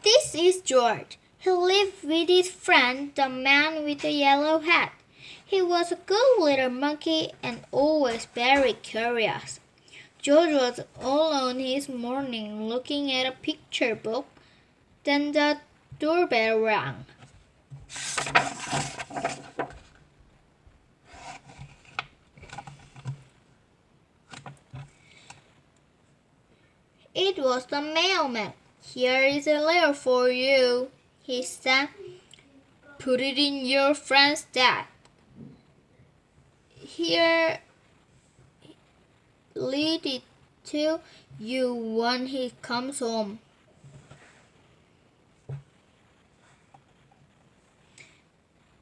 This is George. He lived with his friend, the man with the yellow hat. He was a good little monkey and always very curious. George was alone his morning looking at a picture book. Then the doorbell rang. It was the mailman. "Here is a letter for you," he said. "Put it in your friend's desk. Here, read it to you when he comes home."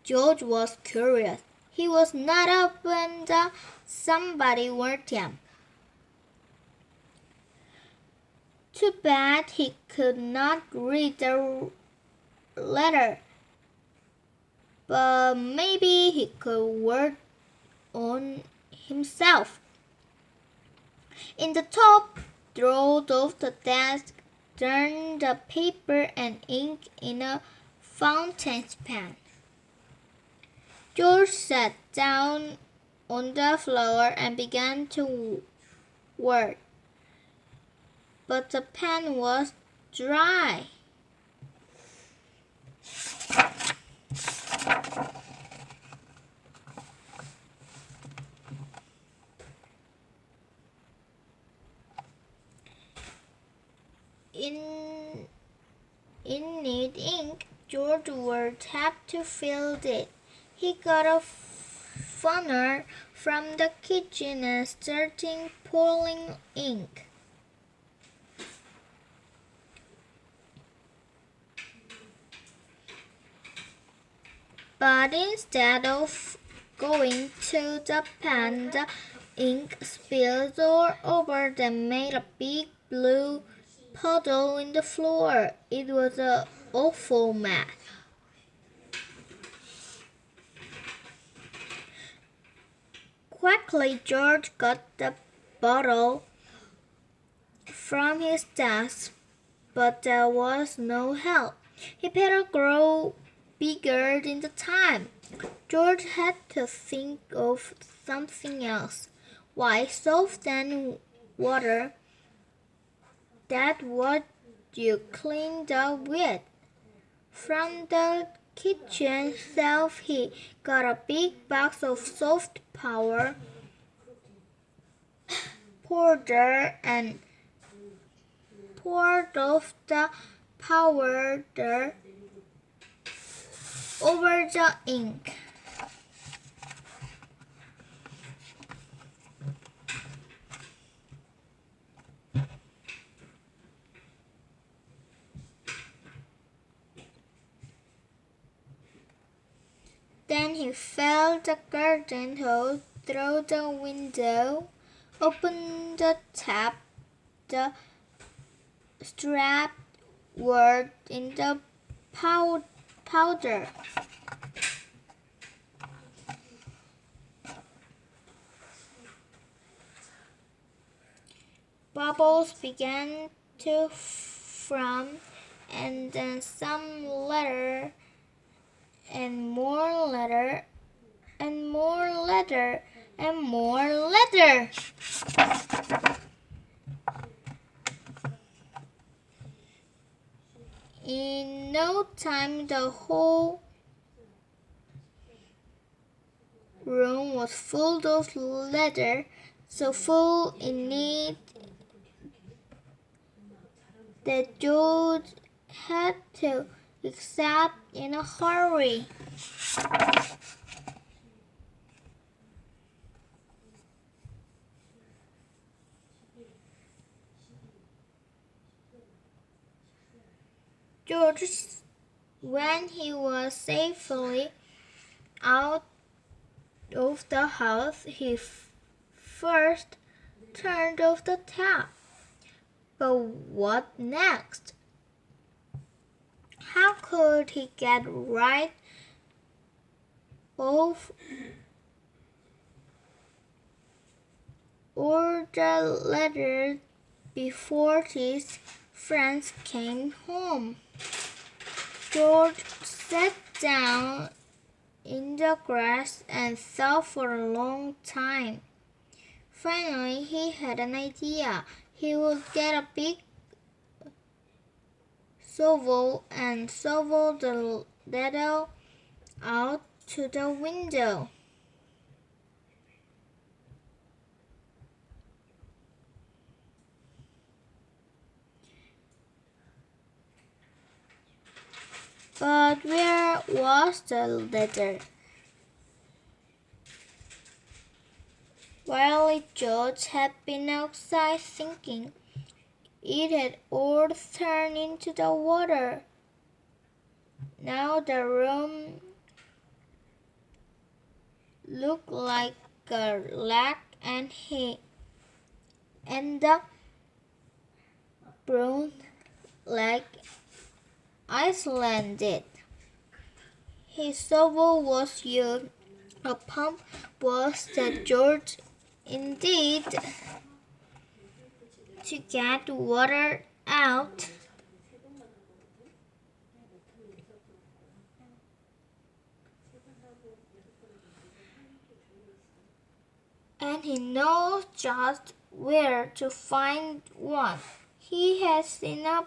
George was curious. He was not up when somebody warned him. Too bad he could not read the letter, but maybe he could work on himself. In the top drawer of the desk, turned the paper and ink in a fountain pen. George sat down on the floor and began to work, but the pen was dry. In neat ink, George would have to fill it. He got a funnel from the kitchen and started pouring ink. But instead of going to the pen, the ink spilled all over and made a big blue puddle in the floor. It was an awful mess. Quickly, George got the bottle from his desk, but there was no help. He better grow bigger in the time. George had to think of something else. Why, soap and water, that's what you cleaned up with. From the kitchen shelf, he got a big box of soft powder and poured off the powder over the ink. Then he filled the garden hose through the window, opened the tap, the strap worked in the powder. Bubbles began to form, and then some letter, and more letter, and more letter, and more letter. In no time, the whole room was full of letter, so full indeed that George had to accept in a hurry. George, when he was safely out of the house, he first turned off the tap. But what next? How could he get rid of all the letters before his friends came home? George sat down in the grass and thought for a long time. Finally, he had an idea. He would get a big shovel and shovel the ladle out to the window. But where was the ladder? While George had been outside thinking, it had all turned into the water. Now the room looked like a lake, and he ended up brown like Iceland did. His shovel was used. A pump was that George indeed to get water out. And he knows just where to find one. He has seen a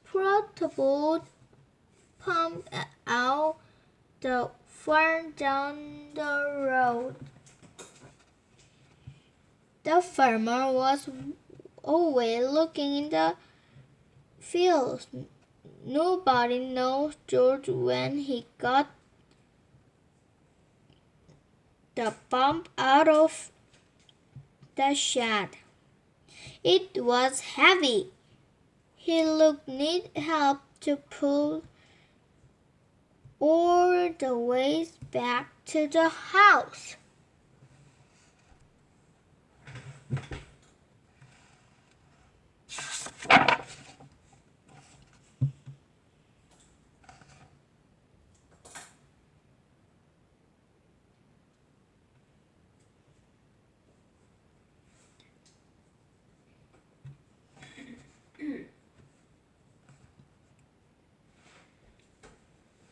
portable pump out the farm down the road. The farmer was always looking in the fields. Nobody knows George when he got the pump out of the shed. It was heavy. He looked need help to pull all the way back to the house.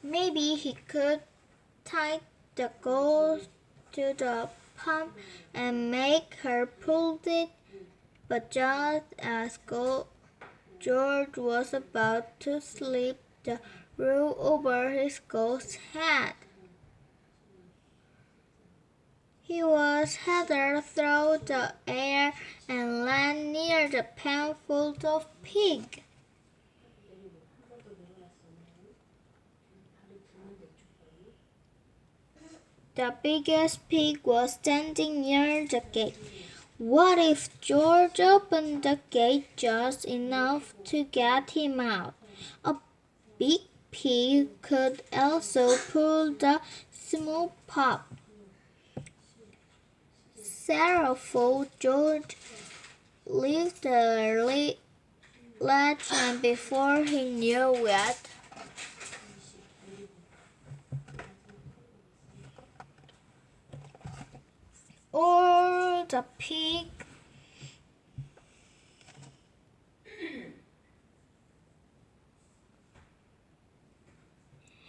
Maybe he could tie the girl to the pump and make her pull it, but just as George was about to slip the rope over his ghost head, he was headed through the air and landed near the pen full of pigs. The biggest pig was standing near the gate. What if George opened the gate just enough to get him out? A big pig could also pull the small pump. Sorrowful George left the ledge, and before he knew it, all the pig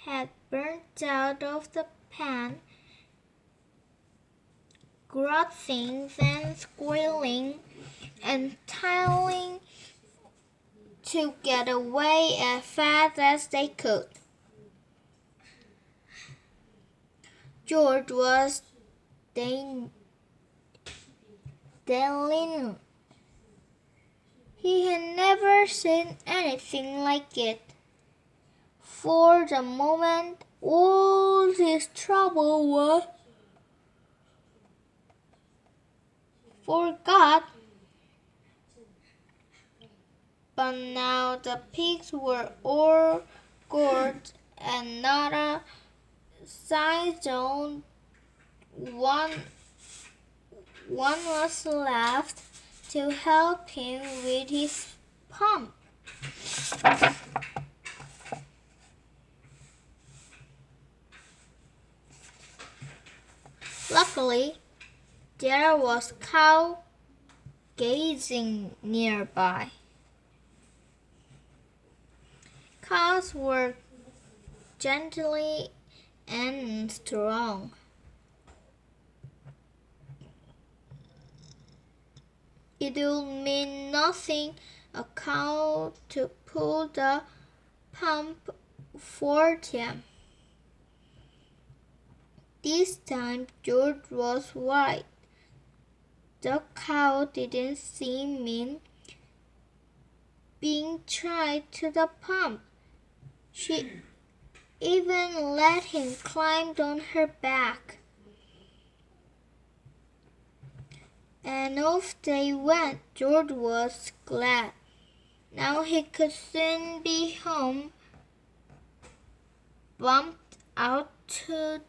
had burnt out of the pan, grunting and squealing and tiling to get away as fast as they could. George was delighted. He had never seen anything like it. For the moment, all his trouble was forgot. But now the pigs were all gorged and not a single one was left to help him with his pump. Luckily, there was a cow grazing nearby. Cows were gentle and strong. It would mean nothing a cow to pull the pump for them. This time George was right. The cow didn't seem mean being tied to the pump. She even let him climb on her back. And off they went. George was glad. Now he could soon be home, bumped out the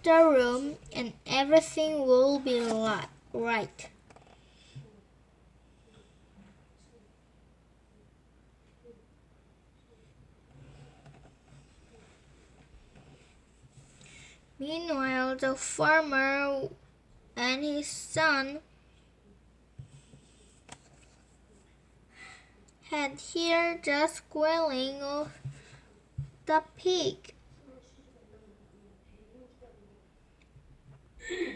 room, and everything will be right. Meanwhile, the farmer and his son had heard the squealing of the pig.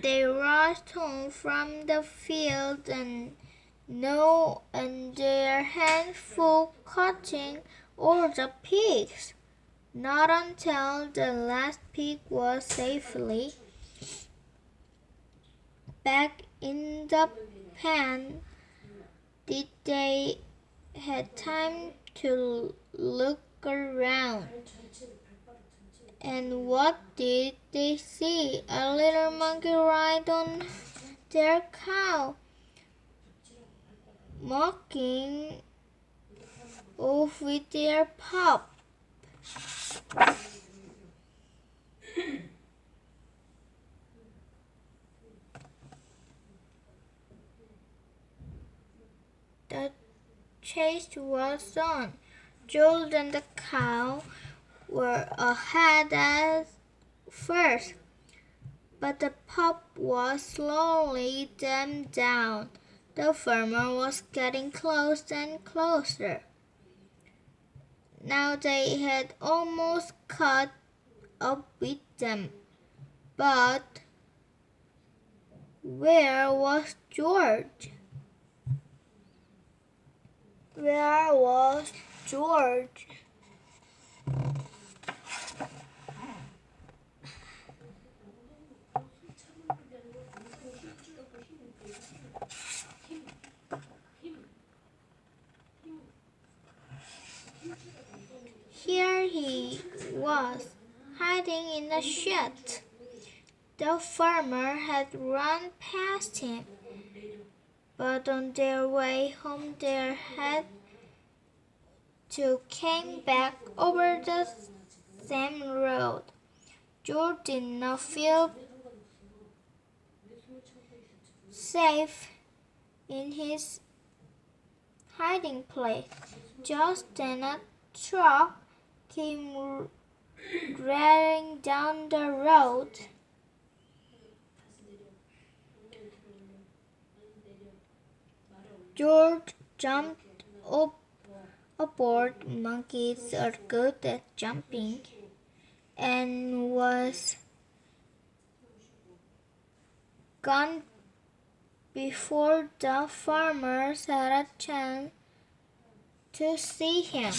They rushed home from the field and their hands full cutting all the pigs. Not until the last pig was safely back in the pen did they had time to look around. And what did they see? A little monkey ride on their cow, mocking off with their pup. The chase was on. Jules and the cow were ahead at first, but the pup was slowly them down. The farmer was getting close and closer. Now they had almost caught up with them. But where was George? Where was George? Here he was, hiding in the shed. The farmer had run past him, but on their way home they had to came back over the same road. George did not feel safe in his hiding place. Just then a truck came rattling down the road. George jumped aboard. Monkeys are good at jumping, and was gone before the farmers had a chance to see him.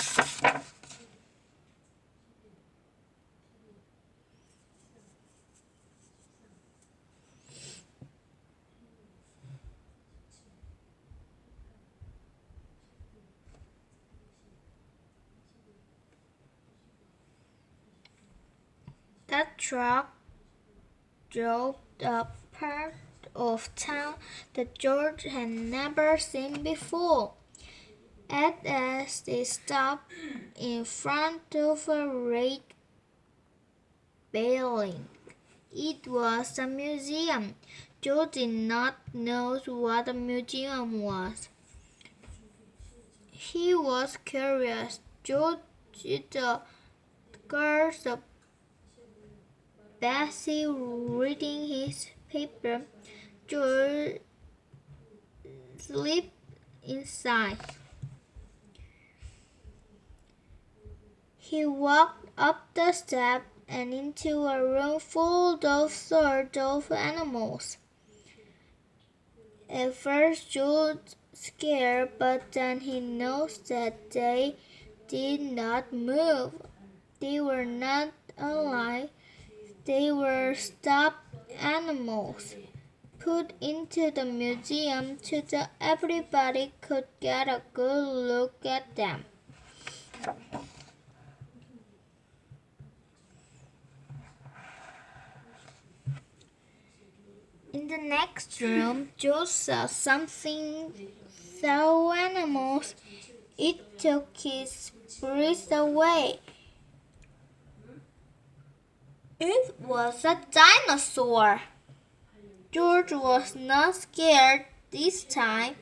The truck drove up part of town that George had never seen before. At last they stopped in front of a red building. It was a museum. George did not know what a museum was. He was curious. George the girls of Bessie reading his paper. George slipped inside. He walked up the steps and into a room full of sorts of animals. At first George was scared, but then he noticed that they did not move. They were not alive. They were stuffed animals put into the museum so that everybody could get a good look at them. In the next room, George saw something so animals. It took his breath away. It was a dinosaur. George was not scared this time.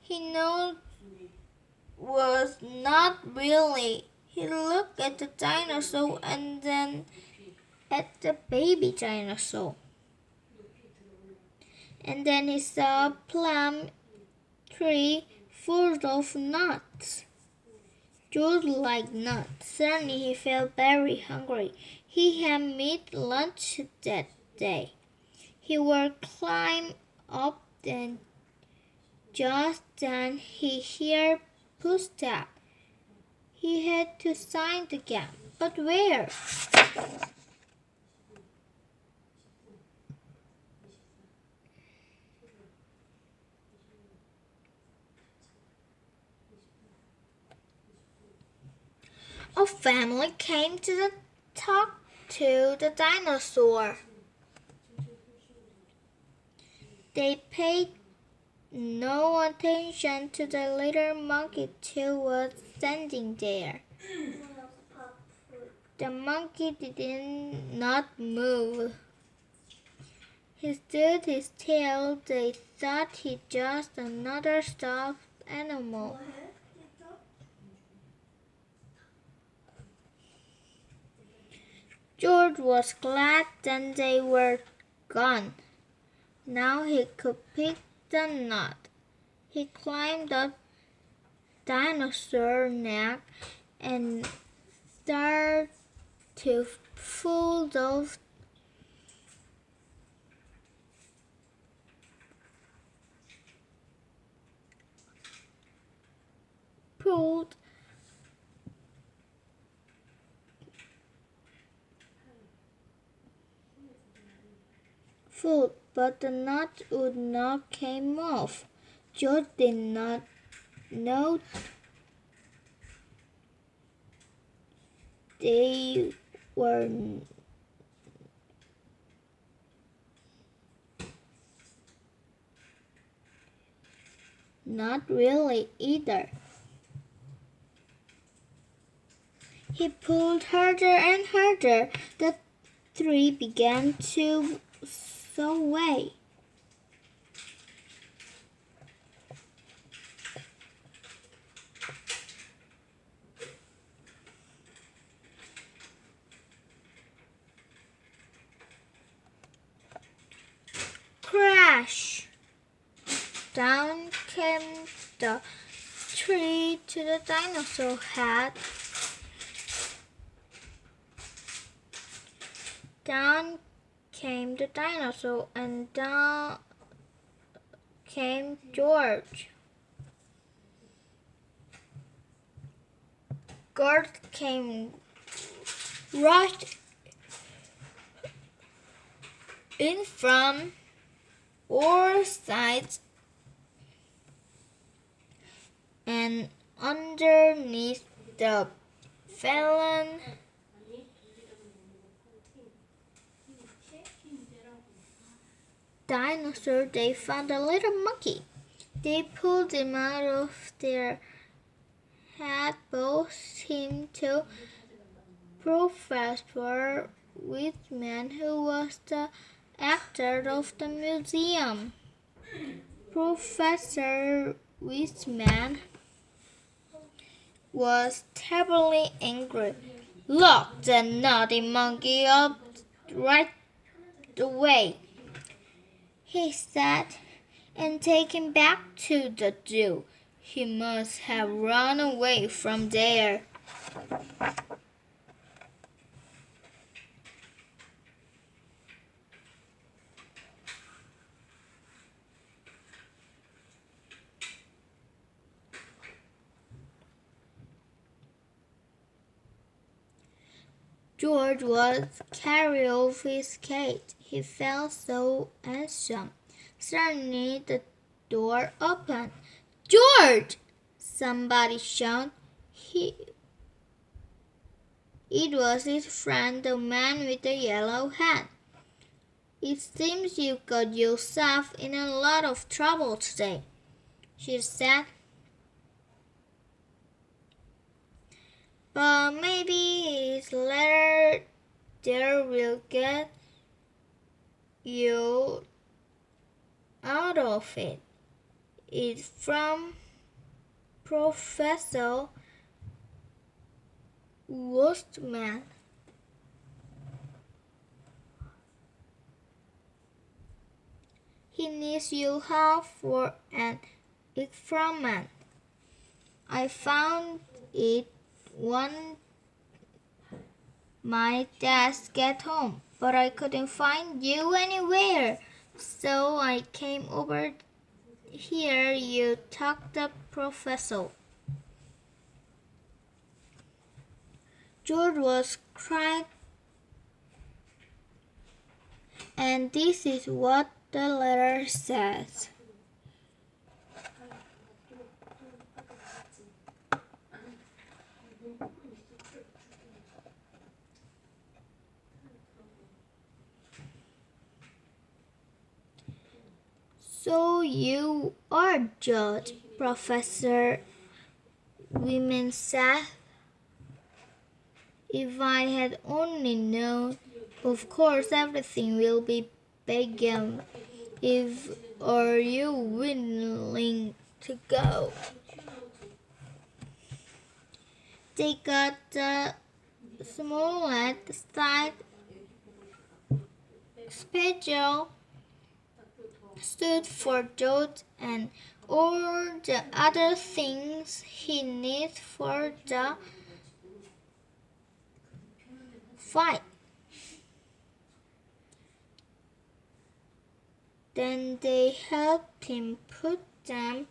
He knew it was not really. He looked at the dinosaur and then at the baby dinosaur. And then he saw a plum tree full of nuts. George liked nuts. Suddenly he felt very hungry. He had made lunch that day. He would climb up and just then he heard footsteps. He had to sign the gap. But where? A family came to talk to the dinosaur. They paid no attention to the little monkey who was standing there. The monkey did not move. He stood his tail. They thought he just another stuffed animal. George was glad that they were gone. Now he could pick the nut. He climbed up dinosaur's neck and started to pull those pulled food, but the nut would not come off. George did not know they were not really either. He pulled harder and harder. The tree began to sway. Crash! Down came the tree to the dinosaur head. Down came the dinosaur and down came George. Gert came rushed in from all sides and underneath the fallen dinosaur they found a little monkey. They pulled him out of their head, both him to Professor Whitman, who was the actor of the museum. Professor Whitman was terribly angry. Lock the naughty monkey up right away, he said, and take him back to the zoo. He must have run away from there. George was carried off his cage. He felt so handsome. Suddenly the door opened. "George!" somebody shouted. It was his friend, the man with the yellow hat. "It seems you got yourself in a lot of trouble today," she said. "But maybe his letter there will get you out of it. It's from Professor Wustman. He needs your help for an experiment. I found it on my desk at home, but I couldn't find you anywhere. So I came over here. You talked the professor." George was crying, and this is what the letter says. "So you are George," Professor Wyman said. "If I had only known. Of course, everything will be begun. If are you willing to go?" They got the smallest side special stood for George and all the other things he needed for the fight. Then they helped him put them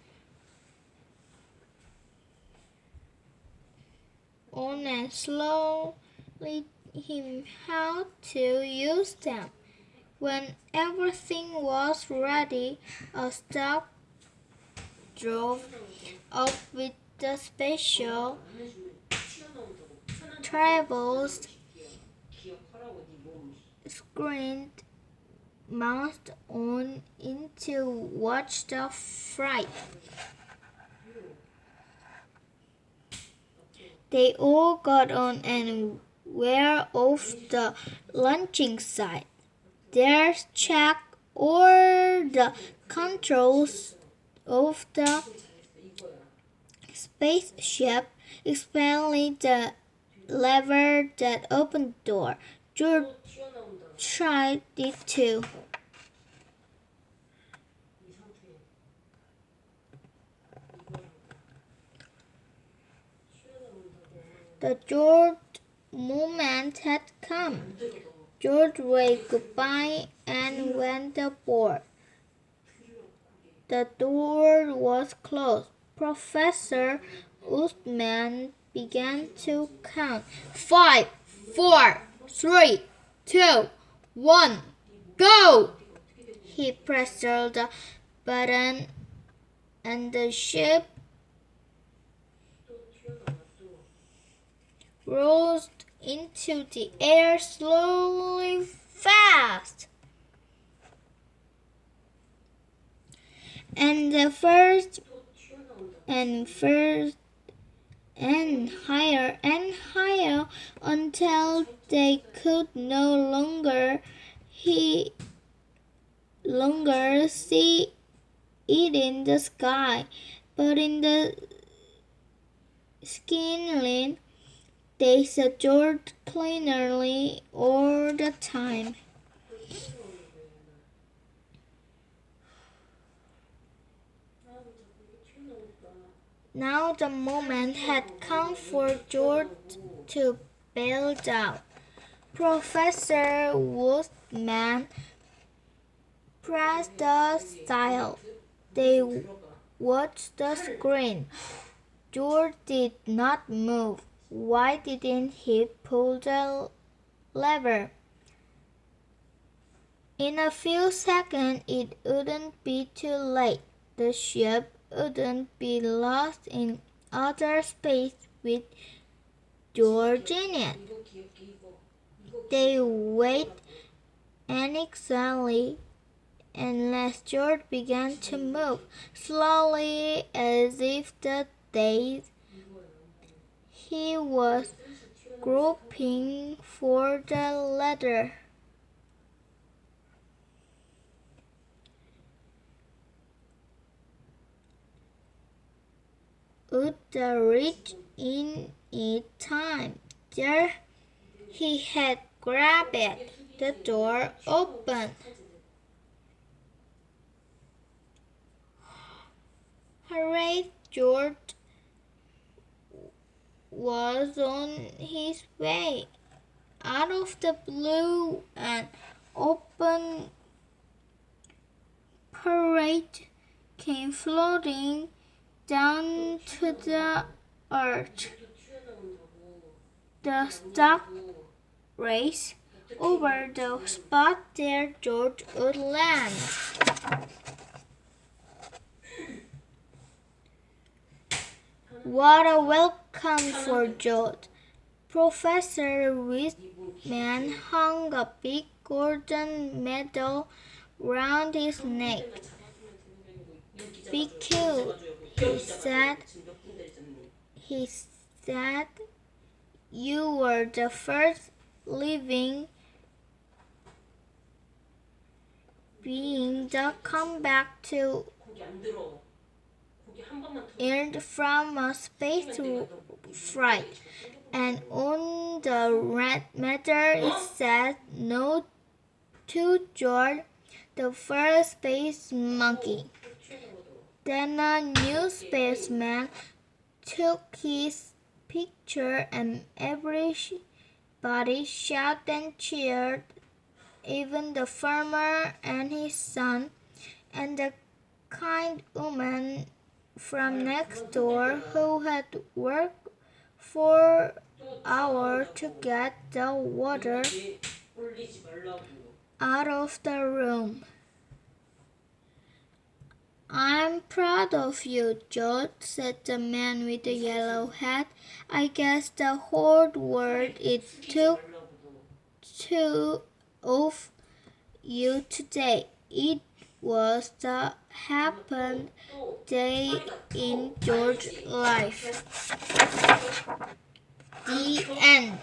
on and slowly him how to use them. When everything was ready, a staff drove up with the special travels screen mounted on it to watch the fight. They all got on and were off the launching site. They checked all the controls of the spaceship, especially the lever that opened the door. George tried it too. The George moment had come. George waved goodbye and went aboard. The door was closed. Professor Usman began to count. 5, 4, 3, 2, 1, go! He pressed the button and the ship rose into the air slowly fast. And higher until they could no longer see it in the sky, but in the skyline. They saw George clearly all the time. Now the moment had come for George to bail out. Professor Woodman pressed the dial. They watched the screen. George did not move. Why didn't he pull the lever. In a few seconds, it wouldn't be too late. The ship wouldn't be lost in outer space with George in it. They waited anxiously unless George began to move slowly as if the days he was groping for the ladder. Would reach in time. There he had grabbed it. The door opened. Hooray! George was on his way. Out of the blue, an open parade came floating down to the earth. The stock race over the spot there George would land. What a welcome for George! Professor Whitman hung a big golden medal round his neck. Be cute, he said. You were the first living being to come back to Earth from a space flight. And on the red matter it said, "No to George, the first space monkey." Then a new spaceman took his picture and everybody shouted and cheered, even the farmer and his son, and the kind woman from next door who had worked for hours to get the water out of the room. "I'm proud of you, George," said the man with the yellow hat. "I guess the whole world it took two of you today. It was the happiest day in George's life." The end.